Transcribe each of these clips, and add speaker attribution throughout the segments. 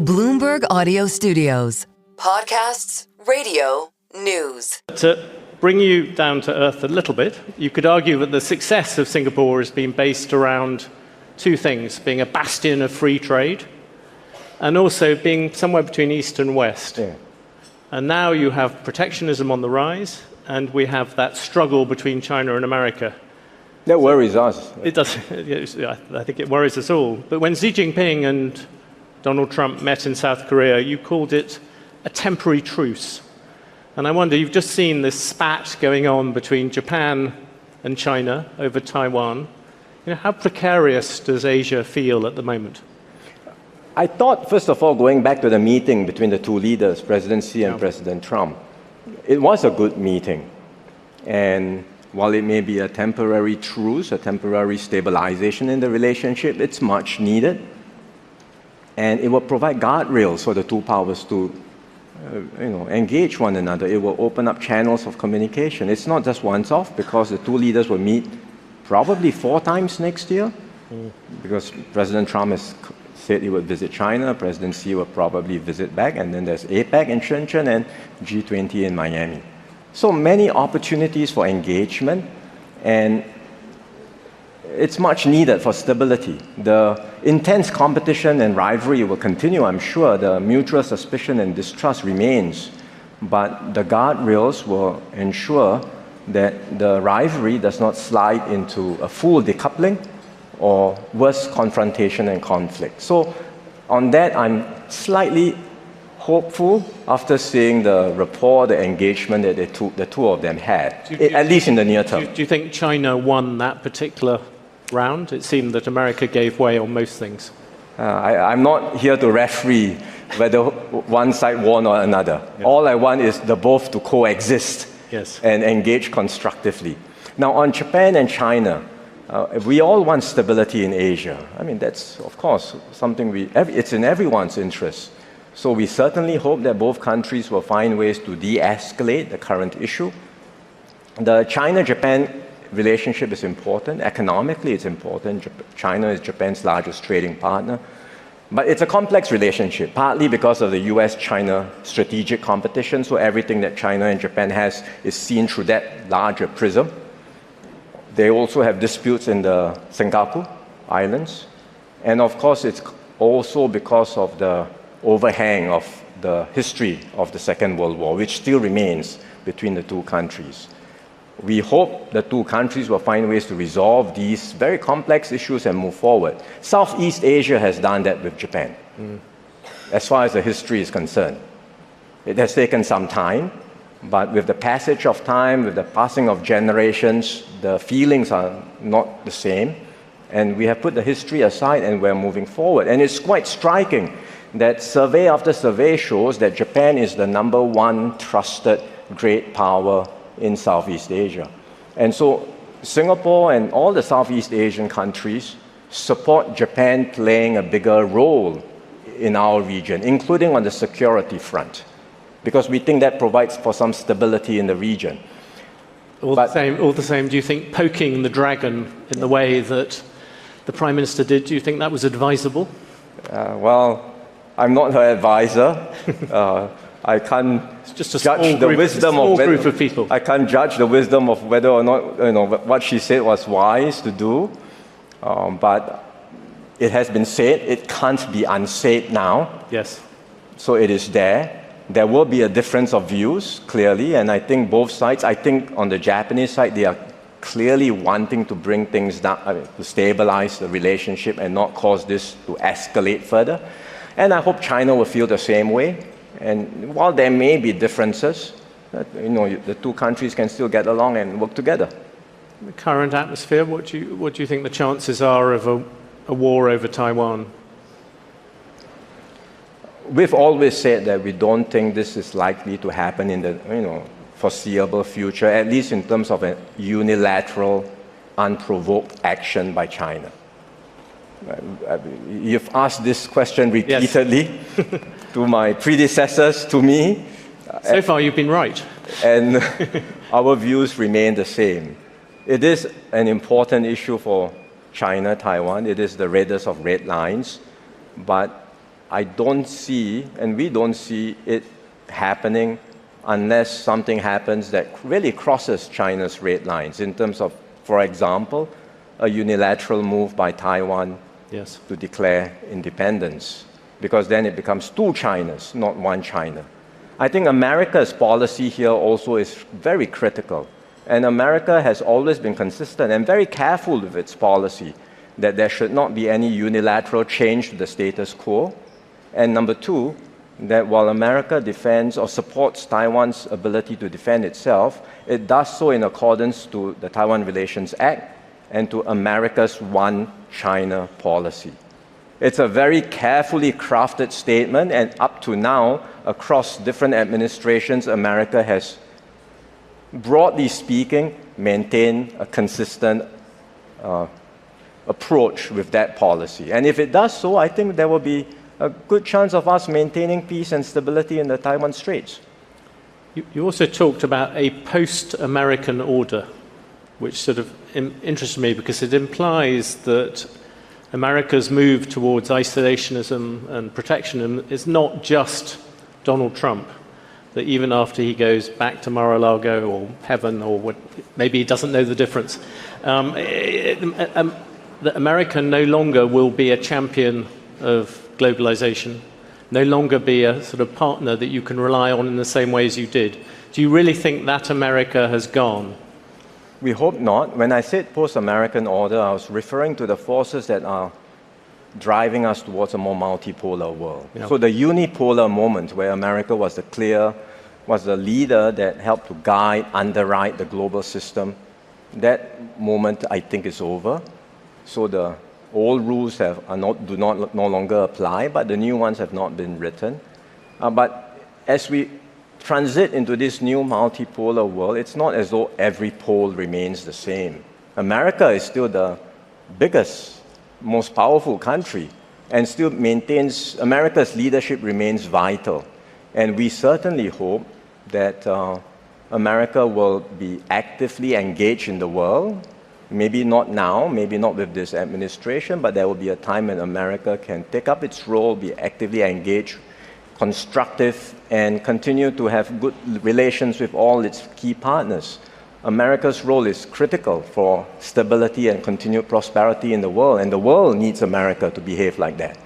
Speaker 1: Bloomberg Audio Studios. Podcasts, radio, news.
Speaker 2: To bring you down to earth a little bit, you could argue that the success of Singapore has been based around two things: being a bastion of free trade and also being somewhere between East and West.
Speaker 3: Yeah.
Speaker 2: And now you have protectionism on the rise, and we have that struggle between China and America.
Speaker 3: That worries us.
Speaker 2: It does. I think it worries us all. But when Xi Jinping and Donald Trump met in South Korea, you called it a temporary truce. And I wonder, you've just seen this spat going on between Japan and China over Taiwan. How precarious does Asia feel at the moment?
Speaker 3: I thought, first of all, going back to the meeting between the two leaders, President Xi and President Trump, it was a good meeting. And while it may be a temporary truce, a temporary stabilization in the relationship, it's much needed. And it will provide guardrails for the two powers to engage one another. It will open up channels of communication. It's not just once off, because the two leaders will meet probably 4 times next year, because President Trump has said he would visit China, President Xi will probably visit back, and then there's APEC in Shenzhen and G20 in Miami. So many opportunities for engagement, and it's much needed for stability. The intense competition and rivalry will continue, I'm sure. The mutual suspicion and distrust remains, but the guardrails will ensure that the rivalry does not slide into a full decoupling or worse, confrontation and conflict. So on that, I'm slightly hopeful after seeing the rapport, the engagement that the two of them had, at least in the near term.
Speaker 2: Do you think China won that particular round? It seemed that America gave way on most things.
Speaker 3: I'm not here to referee whether one side won or another. Yeah. All I want is the both to coexist and engage constructively. Now, on Japan and China, we all want stability in Asia. I mean, that's, of course, something it's in everyone's interest. So we certainly hope that both countries will find ways to de-escalate the current issue. The China-Japan relationship is important. Economically, it's important. China is Japan's largest trading partner. But it's a complex relationship, partly because of the US-China strategic competition. So everything that China and Japan has is seen through that larger prism. They also have disputes in the Senkaku Islands. And of course, it's also because of the overhang of the history of the Second World War, which still remains between the two countries. We hope the two countries will find ways to resolve these very complex issues and move forward. Southeast Asia has done that with Japan, as far as the history is concerned. It has taken some time, but with the passage of time, with the passing of generations, the feelings are not the same. And we have put the history aside and we're moving forward. And it's quite striking that survey after survey shows that Japan is the #1 trusted great power in Southeast Asia. And so Singapore and all the Southeast Asian countries support Japan playing a bigger role in our region, including on the security front, because we think that provides for some stability in the region.
Speaker 2: All the same, do you think poking the dragon in the way that the Prime Minister did, do you think that was advisable?
Speaker 3: Well, I'm not her advisor. I can't judge the wisdom of
Speaker 2: group of people.
Speaker 3: I can't judge the wisdom of whether or not what she said was wise to do. But it has been said; it can't be unsaid now.
Speaker 2: Yes.
Speaker 3: So it is there. There will be a difference of views, clearly, and I think both sides. I think on the Japanese side, they are clearly wanting to bring things down, to stabilize the relationship and not cause this to escalate further. And I hope China will feel the same way. And while there may be differences, the two countries can still get along and work together.
Speaker 2: The current atmosphere, what do you think the chances are of a war over Taiwan?
Speaker 3: We've always said that we don't think this is likely to happen in the foreseeable future, at least in terms of a unilateral, unprovoked action by China. You've asked this question repeatedly to my predecessors, to me.
Speaker 2: So far, you've been right.
Speaker 3: And our views remain the same. It is an important issue for China, Taiwan. It is the reddest of red lines. But I don't see, and we don't see it happening unless something happens that really crosses China's red lines in terms of, for example, a unilateral move by Taiwan to declare independence, because then it becomes two Chinas, not one China. I think America's policy here also is very critical, and America has always been consistent and very careful with its policy that there should not be any unilateral change to the status quo. And number two, that while America defends or supports Taiwan's ability to defend itself, it does so in accordance to the Taiwan Relations Act and to America's One China policy. It's a very carefully crafted statement, and up to now, across different administrations, America has, broadly speaking, maintained a consistent approach with that policy. And if it does so, I think there will be a good chance of us maintaining peace and stability in the Taiwan Straits.
Speaker 2: You also talked about a post-American order, which sort of interested me because it implies that America's move towards isolationism and protectionism is not just Donald Trump, that even after he goes back to Mar-a-Lago or heaven, or what, maybe he doesn't know the difference, that America no longer will be a champion of globalization, no longer be a sort of partner that you can rely on in the same way as you did. Do you really think that America has gone?
Speaker 3: We hope not. When I said post-American order, I was referring to the forces that are driving us towards a more multipolar world. Yeah. So the unipolar moment where America was the leader that helped to guide, underwrite the global system, that moment I think is over. So the old rules do not no longer apply, but the new ones have not been written. But as we transit into this new multipolar world, it's not as though every pole remains the same. America is still the biggest, most powerful country, and still maintains, America's leadership remains vital. And we certainly hope that America will be actively engaged in the world. Maybe not now, maybe not with this administration, but there will be a time when America can take up its role, be actively engaged, constructive, and continue to have good relations with all its key partners. America's role is critical for stability and continued prosperity in the world, and the world needs America to behave like that.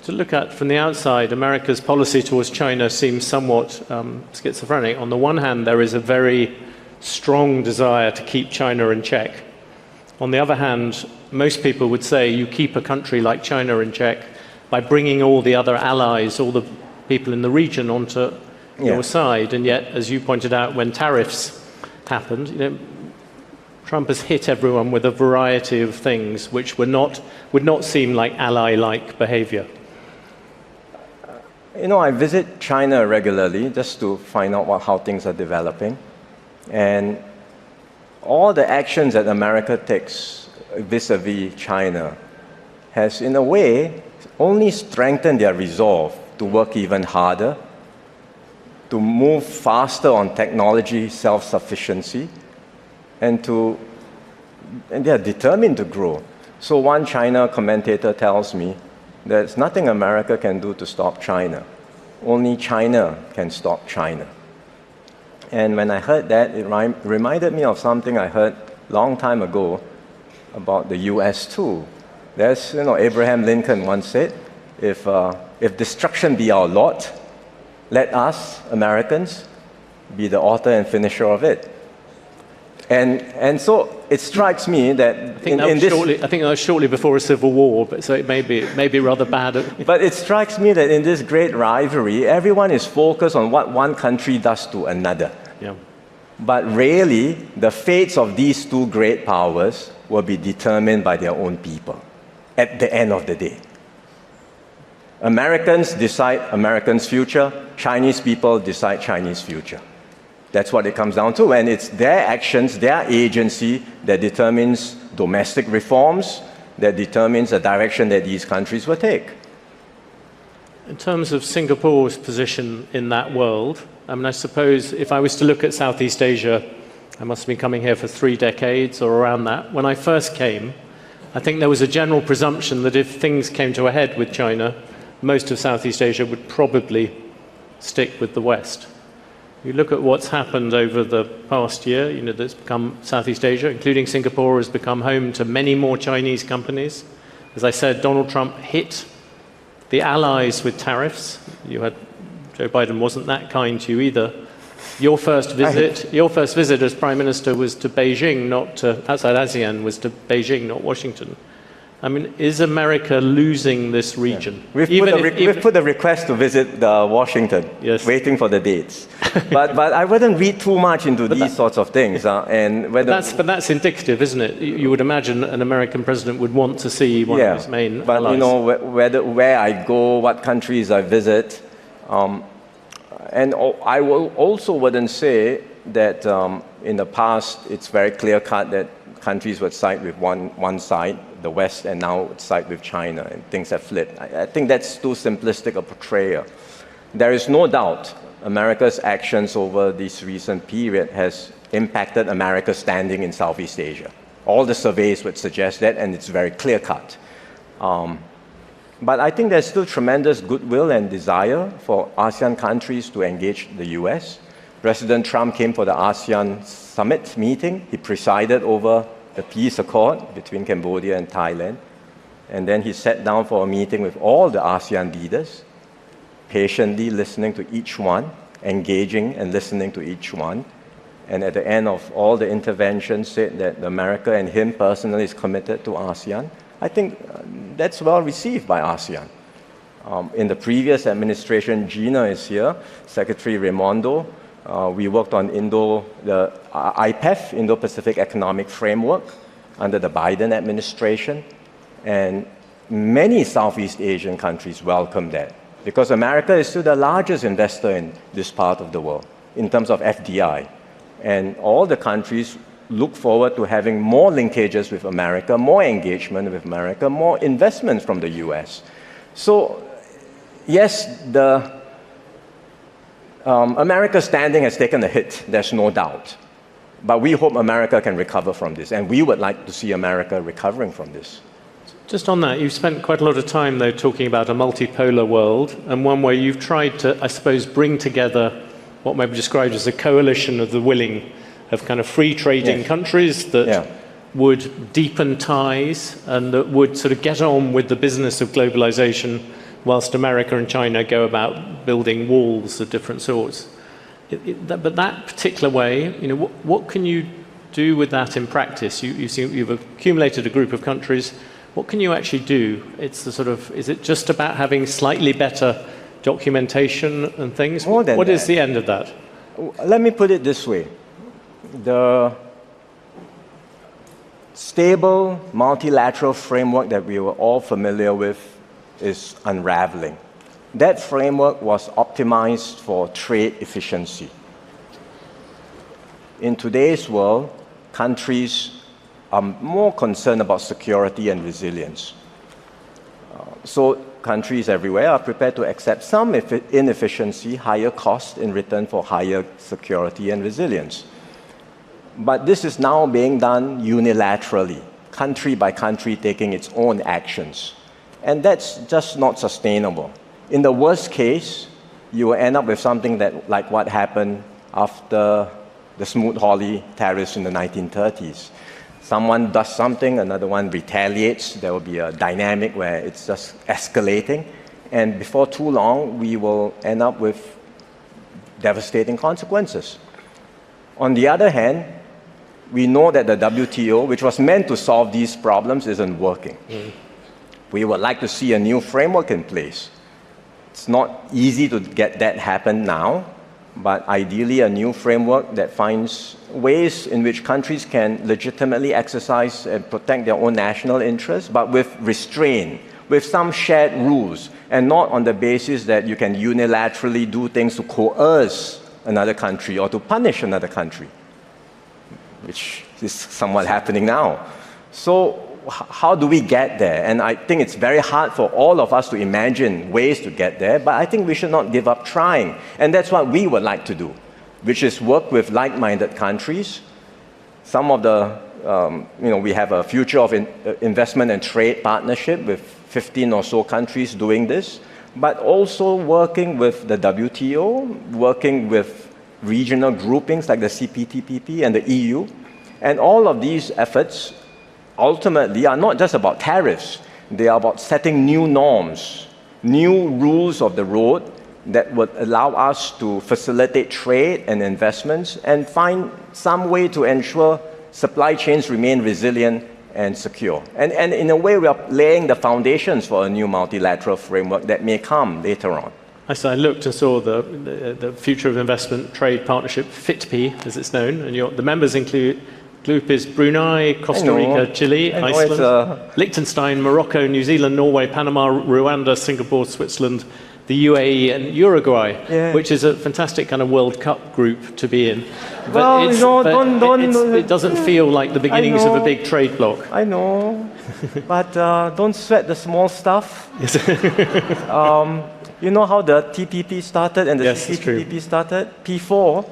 Speaker 2: To look at from the outside, America's policy towards China seems somewhat schizophrenic. On the one hand, there is a very strong desire to keep China in check. On the other hand, most people would say you keep a country like China in check by bringing all the other allies, all the people in the region onto your side. And yet, as you pointed out, when tariffs happened, Trump has hit everyone with a variety of things which would not seem like ally-like behavior.
Speaker 3: I visit China regularly just to find out how things are developing. And all the actions that America takes vis-a-vis China has, in a way, only strengthened their resolve to work even harder, to move faster on technology self-sufficiency, and they are determined to grow. So one China commentator tells me there's nothing America can do to stop China. Only China can stop China. And when I heard that, it reminded me of something I heard a long time ago about the US too. There's, Abraham Lincoln once said, if destruction be our lot, let us, Americans, be the author and finisher of it. And so it strikes me that
Speaker 2: I think that was shortly before a civil war, but so it may be rather bad.
Speaker 3: But it strikes me that in this great rivalry, everyone is focused on what one country does to another.
Speaker 2: Yeah.
Speaker 3: But really, the fates of these two great powers will be determined by their own people at the end of the day. Americans decide Americans' future, Chinese people decide Chinese future. That's what it comes down to, and it's their actions, their agency that determines domestic reforms, that determines the direction that these countries will take.
Speaker 2: In terms of Singapore's position in that world, I suppose if I was to look at Southeast Asia, I must have been coming here for 3 decades or around that. When I first came, I think there was a general presumption that if things came to a head with China, most of Southeast Asia would probably stick with the West. You look at what's happened over the past year, that's become Southeast Asia, including Singapore, has become home to many more Chinese companies. As I said, Donald Trump hit the allies with tariffs. Joe Biden wasn't that kind to you either. Your first visit as Prime Minister was to Beijing, outside ASEAN, was to Beijing, not Washington. I mean, is America losing this region?
Speaker 3: Yeah. We've put a request to visit Washington, yes, waiting for the dates. but I wouldn't read too much into these sorts of things. But
Speaker 2: that's indicative, isn't it? You would imagine an American president would want to see one of his main allies.
Speaker 3: But where I go, what countries I visit, and I also wouldn't say that in the past it's very clear-cut that countries would side with one side, the West, and now would side with China, and things have flipped. I think that's too simplistic a portrayal. There is no doubt America's actions over this recent period has impacted America's standing in Southeast Asia. All the surveys would suggest that, and it's very clear-cut. But I think there's still tremendous goodwill and desire for ASEAN countries to engage the US. President Trump came for the ASEAN summit meeting. He presided over the peace accord between Cambodia and Thailand. And then he sat down for a meeting with all the ASEAN leaders, patiently listening to each one, engaging and listening to each one. And at the end of all the interventions said that America and him personally is committed to ASEAN. I think that's well received by ASEAN. In the previous administration, Gina is here, Secretary Raimondo. We worked on the IPEF, Indo-Pacific Economic Framework, under the Biden administration. And many Southeast Asian countries welcome that because America is still the largest investor in this part of the world in terms of FDI. And all the countries look forward to having more linkages with America, more engagement with America, more investments from the US. So, yes, America's standing has taken a hit, there's no doubt. But we hope America can recover from this, and we would like to see America recovering from this.
Speaker 2: Just on that, you've spent quite a lot of time, though, talking about a multipolar world, and one where you've tried to, I suppose, bring together what may be described as a coalition of the willing, of kind of free trading countries that would deepen ties and that would sort of get on with the business of globalization whilst America and China go about building walls of different sorts. But that particular way, what can you do with that in practice? You've accumulated a group of countries. What can you actually do? It's the sort of, is it just about having slightly better documentation and things? What is the end of that?
Speaker 3: Let me put it this way. The stable multilateral framework that we were all familiar with is unraveling. That framework was optimized for trade efficiency. In today's world, countries are more concerned about security and resilience. So countries everywhere are prepared to accept some inefficiency, higher cost in return for higher security and resilience. But this is now being done unilaterally, country by country taking its own actions. And that's just not sustainable. In the worst case, you will end up with something like what happened after the Smoot-Hawley tariffs in the 1930s. Someone does something, another one retaliates. There will be a dynamic where it's just escalating. And before too long, we will end up with devastating consequences. On the other hand, we know that the WTO, which was meant to solve these problems, isn't working. We would like to see a new framework in place. It's not easy to get that happen now, but ideally a new framework that finds ways in which countries can legitimately exercise and protect their own national interests, but with restraint, with some shared rules, and not on the basis that you can unilaterally do things to coerce another country or to punish another country, which is somewhat happening now. So how do we get there? And I think it's very hard for all of us to imagine ways to get there, but I think we should not give up trying. And that's what we would like to do, which is work with like-minded countries. Some of the, we have a future of investment and trade partnership with 15 or so countries doing this. but also working with the WTO, working with regional groupings like the CPTPP and the EU. And all of these efforts ultimately are not just about tariffs. They are about setting new norms, new rules of the road that would allow us to facilitate trade and investments and find some way to ensure supply chains remain resilient and secure. And in a way, we are laying the foundations for a new multilateral framework that may come later on.
Speaker 2: I looked and saw the Future of Investment Trade Partnership, FITP, as it's known, and the members include is Brunei, Costa Rica, Chile, Iceland, Liechtenstein, Morocco, New Zealand, Norway, Panama, Rwanda, Singapore, Switzerland, the UAE, and Uruguay, which is a fantastic kind of World Cup group to be in. But it doesn't feel like the beginnings of a big trade bloc.
Speaker 3: I know, but don't sweat the small stuff. You know how the TPP started and the CPTPP started? P4.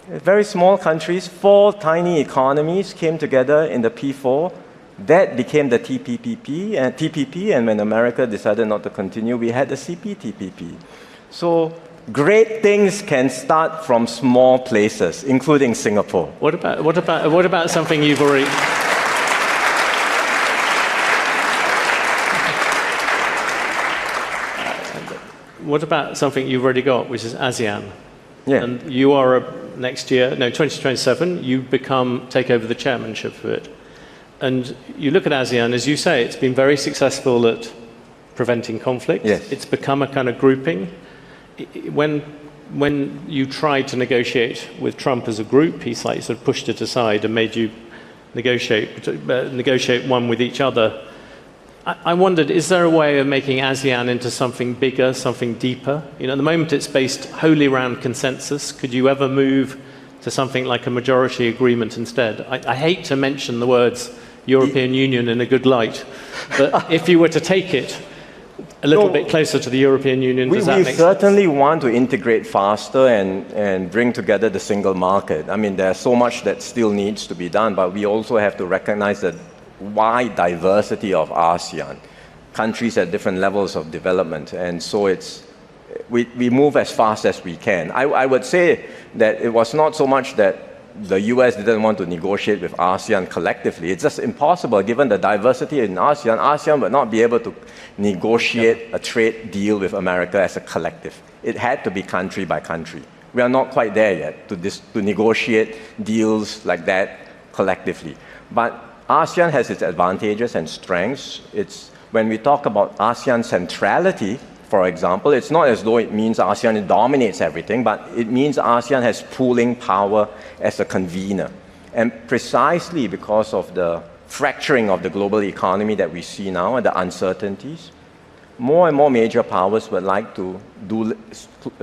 Speaker 3: Very small countries, 4 tiny economies came together in the P4. That became the TPP, and when America decided not to continue, we had the CPTPP. So great things can start from small places, including Singapore.
Speaker 2: What about something you've already? What about something you've already got, which is ASEAN?
Speaker 3: Yeah.
Speaker 2: And you are next year, 2027, you take over the chairmanship of it. And you look at ASEAN, as you say, it's been very successful at preventing conflict.
Speaker 3: Yes.
Speaker 2: It's become a kind of grouping. When you tried to negotiate with Trump as a group, he sort of pushed it aside and made you negotiate one with each other. I wondered, is there a way of making ASEAN into something bigger, something deeper? At the moment it's based wholly around consensus. Could you ever move to something like a majority agreement instead? I hate to mention the words European Union in a good light, but if you were to take it a little bit closer to the European Union, does that make sense?
Speaker 3: We certainly want to integrate faster and bring together the single market. I mean, there's so much that still needs to be done, but we also have to recognize that wide diversity of ASEAN, countries at different levels of development, and so we move as fast as we can. I would say that it was not so much that the US didn't want to negotiate with ASEAN collectively. It's just impossible given the diversity in ASEAN. ASEAN would not be able to negotiate a trade deal with America as a collective. It had to be country by country. We are not quite there yet to negotiate deals like that collectively. But ASEAN has its advantages and strengths. When we talk about ASEAN centrality, for example, it's not as though it means ASEAN dominates everything, but it means ASEAN has pooling power as a convener. And precisely because of the fracturing of the global economy that we see now and the uncertainties, more and more major powers would like to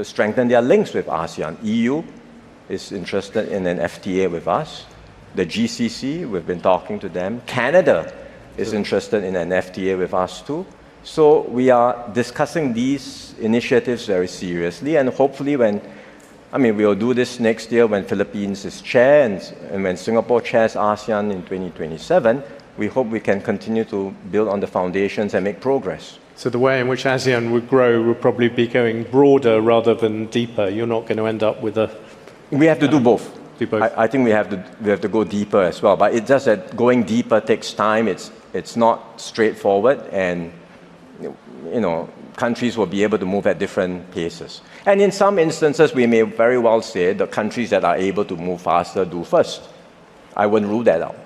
Speaker 3: strengthen their links with ASEAN. EU is interested in an FTA with us. The GCC, we've been talking to them. Canada is interested in an FTA with us too. So we are discussing these initiatives very seriously, and hopefully we'll do this next year when Philippines is chair and when Singapore chairs ASEAN in 2027, we hope we can continue to build on the foundations and make progress.
Speaker 2: So the way in which ASEAN would grow would probably be going broader rather than deeper. You're not going to end up with a...
Speaker 3: We have to do both. I think we have to go deeper as well. But it's just that going deeper takes time. It's not straightforward, and countries will be able to move at different paces. And in some instances, we may very well say the countries that are able to move faster do first. I wouldn't rule that out.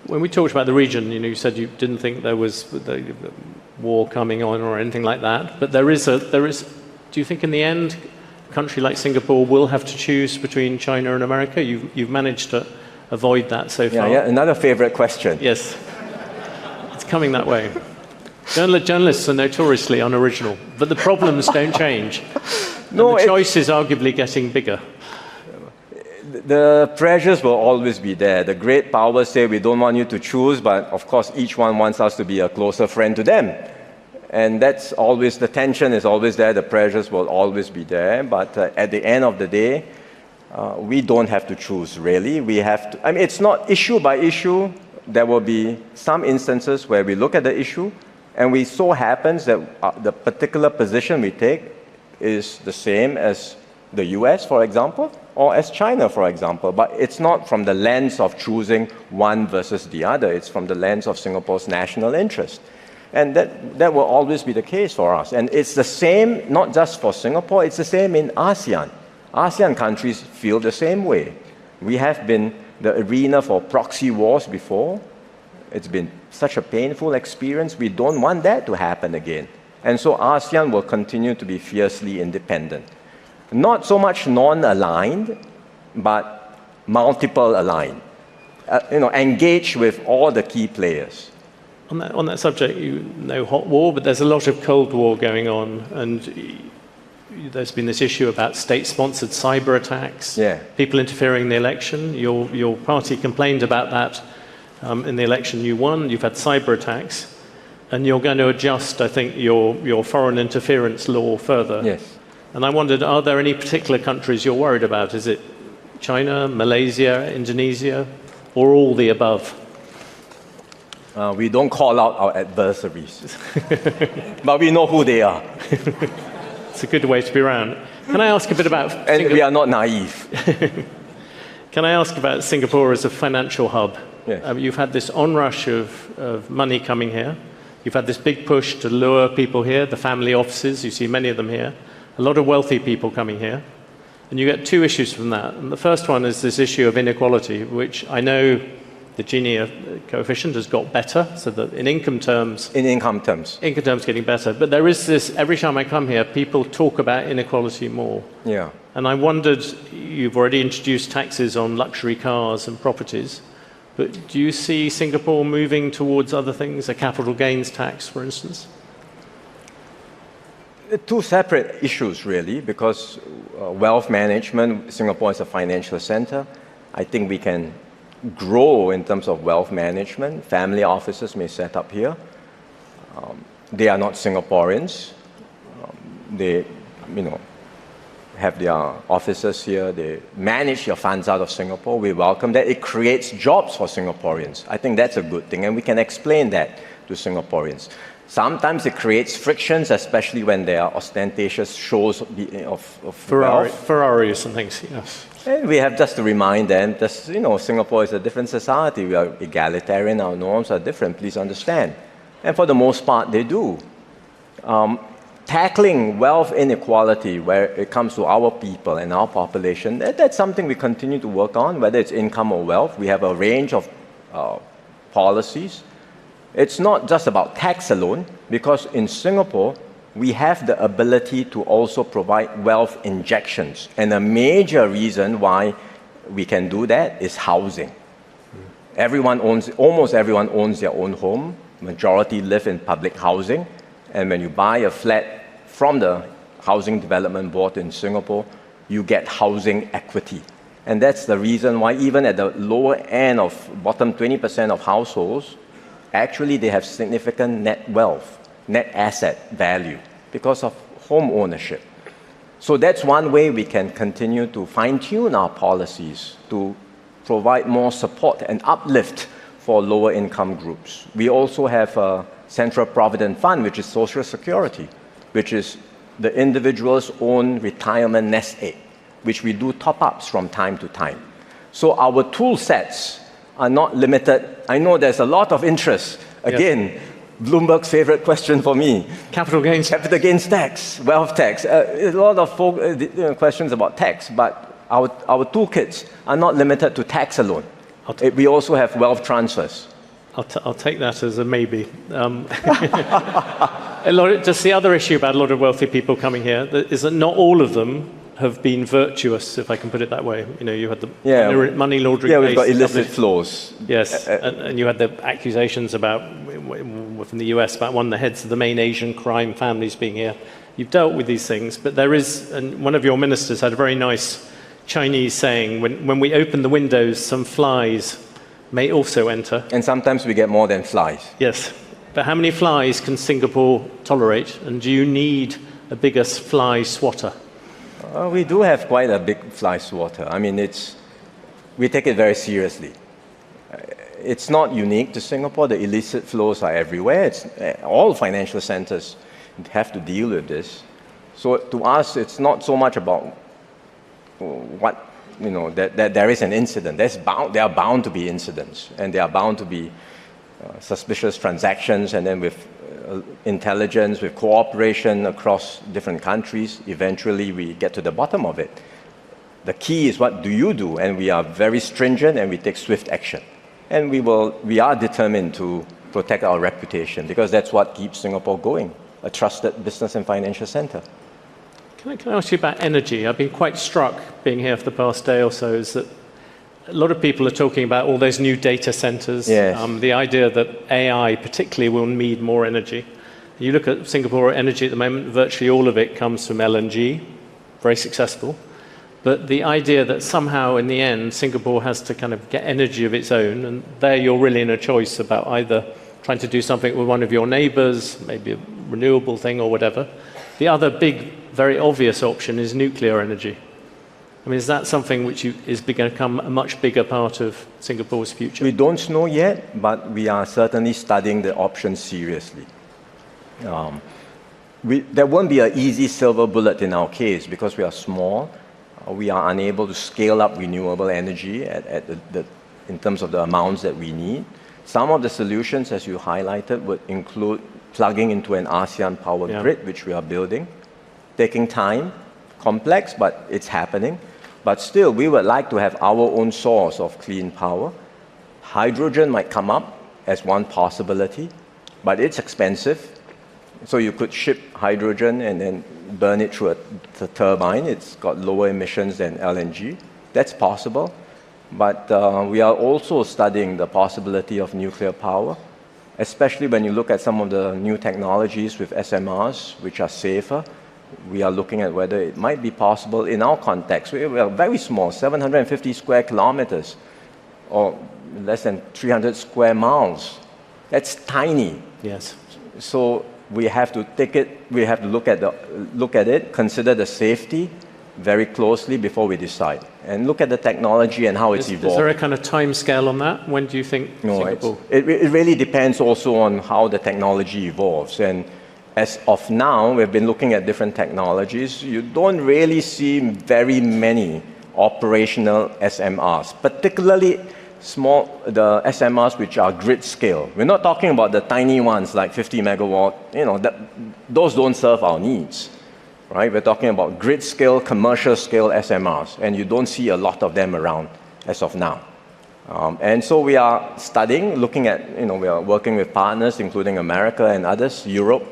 Speaker 2: When we talked about the region, you said you didn't think there was the war coming on or anything like that. But there is. Do you think in the end, a country like Singapore will have to choose between China and America? You've managed to avoid that so far.
Speaker 3: Yeah, another favorite question.
Speaker 2: Yes, it's coming that way. Journalists are notoriously unoriginal, but the problems don't change. The choice is arguably getting bigger.
Speaker 3: The pressures will always be there. The great powers say we don't want you to choose, but of course each one wants us to be a closer friend to them. And that's always, the tension is always there, the pressures will always be there, but at the end of the day, we don't have to choose, really. We have to, it's not issue by issue. There will be some instances where we look at the issue, And we so happens that the particular position we take is the same as the US, for example, or as China, for example. But it's not from the lens of choosing one versus the other. It's from the lens of Singapore's national interest. And that will always be the case for us. And it's the same, not just for Singapore, it's the same in ASEAN. ASEAN countries feel the same way. We have been the arena for proxy wars before. It's been such a painful experience. We don't want that to happen again. And so ASEAN will continue to be fiercely independent. Not so much non-aligned, but multiple aligned. Engage with all the key players.
Speaker 2: On that subject, hot war, but there's a lot of Cold War going on, and there's been this issue about state-sponsored cyber attacks, people interfering in the election. Your party complained about that in the election you won. You've had cyber attacks, and you're going to adjust, I think, your foreign interference law further.
Speaker 3: Yes.
Speaker 2: And I wondered, are there any particular countries you're worried about? Is it China, Malaysia, Indonesia, or all the above?
Speaker 3: We don't call out our adversaries, but we know who they are.
Speaker 2: It's a good way to be around. Can I ask a bit about...
Speaker 3: And we are not naive.
Speaker 2: Can I ask about Singapore as a financial hub?
Speaker 3: Yes.
Speaker 2: You've had this onrush of money coming here. You've had this big push to lure people here, the family offices, you see many of them here. A lot of wealthy people coming here. And you get two issues from that. And the first one is this issue of inequality, which I know the Gini coefficient has got better, so that in income terms...
Speaker 3: income terms
Speaker 2: getting better. But there is this, every time I come here, people talk about inequality more.
Speaker 3: Yeah.
Speaker 2: And I wondered, you've already introduced taxes on luxury cars and properties, but do you see Singapore moving towards other things, a capital gains tax, for instance?
Speaker 3: Two separate issues, really, because wealth management, Singapore is a financial center. I think we can grow in terms of wealth management. Family offices may set up here. They are not Singaporeans. They, have their offices here. They manage their funds out of Singapore. We welcome that. It creates jobs for Singaporeans. I think that's a good thing, and we can explain that to Singaporeans. Sometimes it creates frictions, especially when there are ostentatious shows of
Speaker 2: Ferraris and things, yes.
Speaker 3: And we have just to remind them that, Singapore is a different society. We are egalitarian, our norms are different, please understand. And for the most part, they do. Tackling wealth inequality where it comes to our people and our population, that's something we continue to work on, whether it's income or wealth. We have a range of policies. It's not just about tax alone, because in Singapore, we have the ability to also provide wealth injections. And a major reason why we can do that is housing. Almost everyone owns their own home. Majority live in public housing. And when you buy a flat from the Housing Development Board in Singapore, you get housing equity. And that's the reason why even at the lower end of bottom 20% of households, actually they have significant net wealth, net asset value because of home ownership. So that's one way we can continue to fine-tune our policies to provide more support and uplift for lower income groups. We also have a Central Provident Fund, which is Social Security, which is the individual's own retirement nest egg, which we do top-ups from time to time. So our tool sets are not limited. I know there's a lot of interest. Again, yes. Bloomberg's favorite question for me.
Speaker 2: Capital gains
Speaker 3: tax, wealth tax. A lot of questions about tax, but our toolkits are not limited to tax alone. We also have wealth transfers.
Speaker 2: I'll take that as a maybe. Just the other issue about a lot of wealthy people coming here is that not all of them have been virtuous, if I can put it that way. You had the money laundering.
Speaker 3: Yeah, we've got illicit flows.
Speaker 2: Yes, and you had the accusations about from the US about one of the heads of the main Asian crime families being here. You've dealt with these things, but there is, and one of your ministers had a very nice Chinese saying, when we open the windows, some flies may also enter.
Speaker 3: And sometimes we get more than flies.
Speaker 2: Yes, but how many flies can Singapore tolerate, and do you need a bigger fly swatter?
Speaker 3: We do have quite a big fly swatter. I mean, we take it very seriously. it's not unique to Singapore. The illicit flows are everywhere. All financial centers have to deal with this. So to us, it's not so much about what, that there is an incident. There are bound to be incidents, and there are bound to be suspicious transactions, and then with intelligence, with cooperation across different countries, eventually we get to the bottom of it. The key is, what do you do? And we are very stringent, and we take swift action. And we are determined to protect our reputation, because that's what keeps Singapore going, a trusted business and financial center.
Speaker 2: Can I ask you about energy? I've been quite struck, being here for the past day or so, is that a lot of people are talking about all those new data centers.
Speaker 3: Yes.
Speaker 2: The idea that AI particularly will need more energy. You look at Singapore energy at the moment, virtually all of it comes from LNG, very successful. But the idea that somehow in the end Singapore has to kind of get energy of its own, and there you're really in a choice about either trying to do something with one of your neighbors, maybe a renewable thing or whatever. The other big, very obvious option is nuclear energy. I mean, is that something which is going to become a much bigger part of Singapore's future?
Speaker 3: We don't know yet, but we are certainly studying the options seriously. There won't be an easy silver bullet in our case, because we are small. We are unable to scale up renewable energy in terms of the amounts that we need. Some of the solutions, as you highlighted, would include plugging into an ASEAN power grid, which we are building. Taking time, complex, but it's happening. But still, we would like to have our own source of clean power. Hydrogen might come up as one possibility, but it's expensive. So you could ship hydrogen and then burn it through a turbine. It's got lower emissions than LNG. That's possible. But we are also studying the possibility of nuclear power, especially when you look at some of the new technologies with SMRs, which are safer. We are looking at whether it might be possible in our context. We are very small, 750 square kilometers, or less than 300 square miles. That's tiny.
Speaker 2: Yes.
Speaker 3: So we have to look at it, consider the safety very closely before we decide, and look at the technology and how it's evolved.
Speaker 2: Is there a kind of time scale on that? When do you think Singapore?
Speaker 3: It really depends also on how the technology evolves. And as of now, we've been looking at different technologies. You don't really see very many operational SMRs, particularly the SMRs which are grid scale. We're not talking about the tiny ones like 50 megawatt, those don't serve our needs, right? We're talking about grid scale, commercial scale SMRs, and you don't see a lot of them around as of now. And so we are studying, looking at, we are working with partners, including America and others, Europe,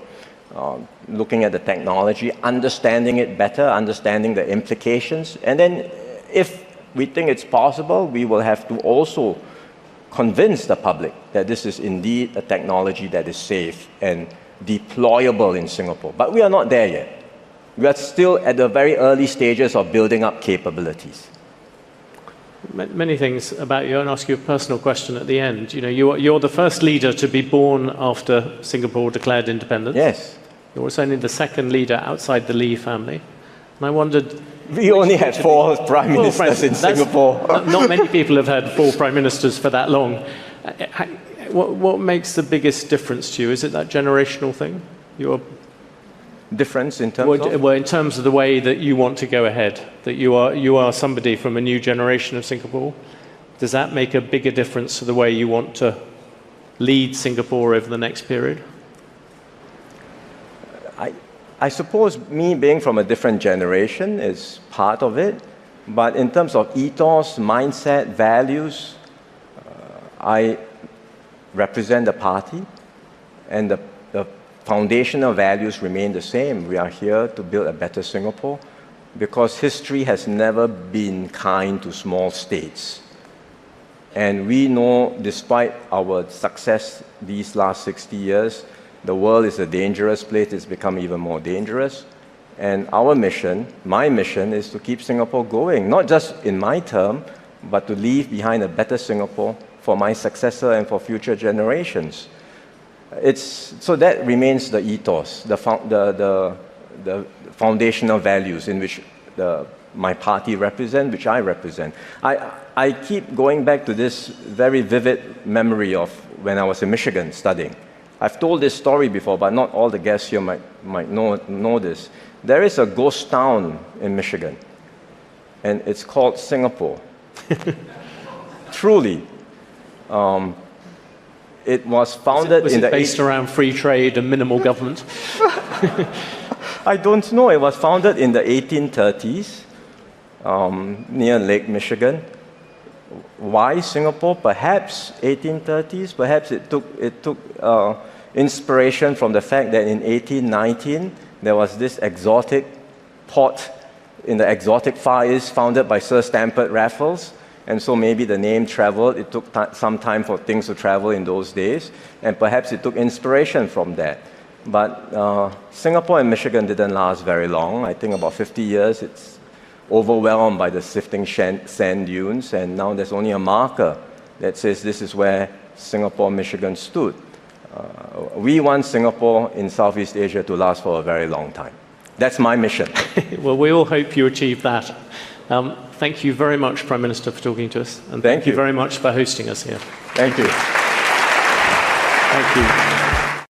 Speaker 3: looking at the technology, understanding it better, understanding the implications, and then if we think it's possible, we will have to also convince the public that this is indeed a technology that is safe and deployable in Singapore. But we are not there yet. We are still at the very early stages of building up capabilities.
Speaker 2: Many things about you. I'll ask you a personal question at the end. You're the first leader to be born after Singapore declared independence.
Speaker 3: Yes.
Speaker 2: You're also only the second leader outside the Lee family. And I wondered...
Speaker 3: We only had 4 prime ministers in Singapore.
Speaker 2: Not many people have had 4 prime ministers for that long. What makes the biggest difference to you? Is it that generational thing?
Speaker 3: Difference in terms of?
Speaker 2: Well, in terms of the way that you want to go ahead, that you are somebody from a new generation of Singapore. Does that make a bigger difference to the way you want to lead Singapore over the next period?
Speaker 3: I suppose me being from a different generation is part of it, but in terms of ethos, mindset, values, I represent the party, and the foundational values remain the same. We are here to build a better Singapore, because history has never been kind to small states. And we know, despite our success these last 60 years, the world is a dangerous place. It's become even more dangerous. And our mission, my mission, is to keep Singapore going, not just in my term, but to leave behind a better Singapore for my successor and for future generations. So that remains the ethos, the foundational values in which the my party represent, which I represent. I keep going back to this very vivid memory of when I was in Michigan studying. I've told this story before, but not all the guests here might know this. There is a ghost town in Michigan, and it's called Singapore. Truly. It was founded
Speaker 2: was it based around free trade and minimal government?
Speaker 3: I don't know. It was founded in the 1830s near Lake Michigan. Why Singapore? Perhaps 1830s. Perhaps it took inspiration from the fact that in 1819 there was this exotic port in the exotic Far East founded by Sir Stamford Raffles. And so maybe the name traveled. It took some time for things to travel in those days. And perhaps it took inspiration from that. But Singapore and Michigan didn't last very long. I think about 50 years. It's overwhelmed by the sifting sand dunes. And now there's only a marker that says this is where Singapore, Michigan stood. We want Singapore in Southeast Asia to last for a very long time. That's my mission.
Speaker 2: Well, we all hope you achieve that. Thank you very much, Prime Minister, for talking to us. And thank you very much for hosting us here.
Speaker 3: Thank you.
Speaker 2: Thank you.